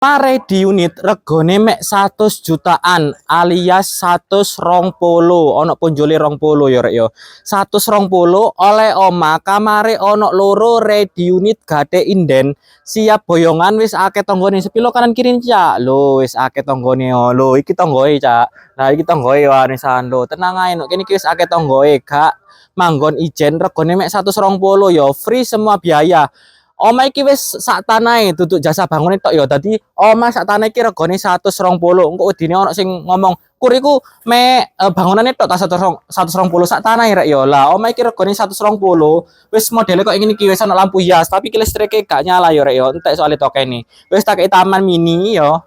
Ready unit regone mek 100 jutaan alias 120 ono ponjole 20 ya rek yo 120 oleh oma kamare ono loro ready unit gade inden siap boyongan wis akeh tanggane sepilo kanan kiri cak lho wis akeh tanggane lho iki tanggoe cak nah iki tanggoe wanisan lho tenang ae no kene iki wis akeh tanggoe gak manggon ijen regone mek 120 yo free semua biaya. Oma iki wis sak tanahe duduk jasa bangun tok ya. Dadi oma sak tanahe iki regane 120. Engko udine ono sing ngomong, "Kur iku me bangunane tok ta 120 sak tanahe rek ya." Lah oma iki regane 120. Wis modele kok ngene iki wis ono lampu hias, tapi iki listrike gak nyala ya rek ya. Entek soal tokene. Wis tak kei taman mini ya.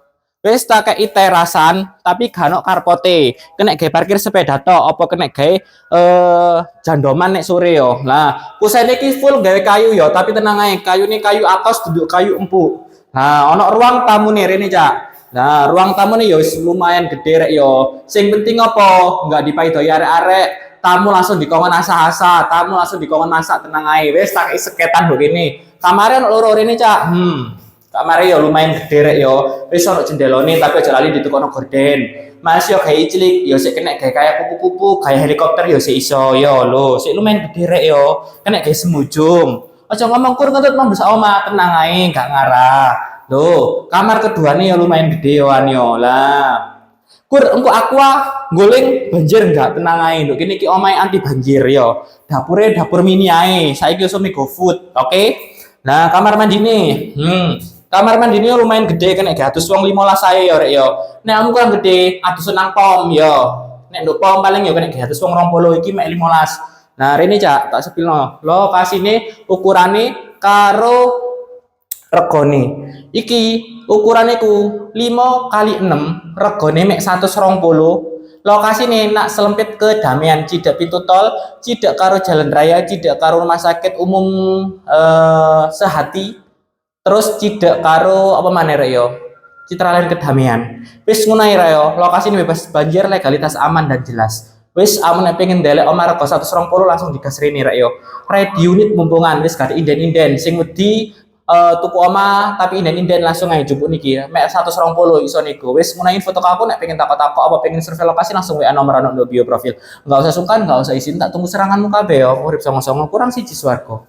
Wis tak kei terasan, tapi gak ono karpote. Kena gawe parkir sepeda tok, apa kena gawe jandoman nek sore yo. Lah, kusene iki full gawe kayu yo, tapi tenang ae, kayune kayu atos duduk kayu empuk. Nah, ono ruang tamu nih rene, Cak. Nah, ruang tamu nih yo lumayan gede rek yo. Sing penting apa? Enggak dipaidoi arek-arek. Tamu langsung dikongkon asa-asa, tamu langsung dikongkon masak tenang ae. Wis tak seketan do kene. Kamare ono loro rene, Cak. Kamare yo lumayan gede rek yo. Wis ono jendelane tapi aja lali ditukono gorden. Mas yo kayak cilik yo sik kena kayak kupu-kupu, kayak helikopter yo sik iso yo lho, sik lumayan gede rek yo. Kena kayak semujung. Aja ngomong kur ngentut mambes oma, tenang ae, gak ngarah. Lho, kamar keduane yo lumayan gede yoan yo. Lah. Kur engko aqua guling banjir enggak tenang ae. Nduk kene iki omahe anti banjir yo. Dapure dapur mini ae. Saiki iso GoFood, oke? Nah, kamar mandi nih. Kamar mandi ini lumayan gede kan nek atus wong 15 ae ya rek yo. Nek kamu kurang gede, atus nang pom yo. Nek nduk pom paling yo nek atus wong 20 iki mek 15. Nah, rene Cak, tak sepilno. Lokasine ukurane karo regone. Iki ukurane ku 5 kali 6, regone mek 120. Lokasine nak selempit ke Damian, Cidak pintu tol, Cidak karo jalan raya, Cidak karo rumah sakit umum Sehati. Terus Cidak karo apa maneh rek yo? Citraland Kedamaian. Wis ngono ae rek yo, lokasine bebas banjir, legalitas aman dan jelas. Wis amun nek pengen ndelek omah rego 120 langsung digas rene rek yo. Ready unit mumpungan wis gak inden-inden sing wedi tuku omah tapi inden-inden langsung ae jupuk niki. Mek 120 iso nego. Wis ngono info toko aku nek pengen takok-takok apa pengen survei lokasi langsung WA nomor ono bio profil. Enggak usah sungkan, enggak usah izin, tak tunggu seranganmu kabeh yo. Urip songo-songo kurang siji swarga.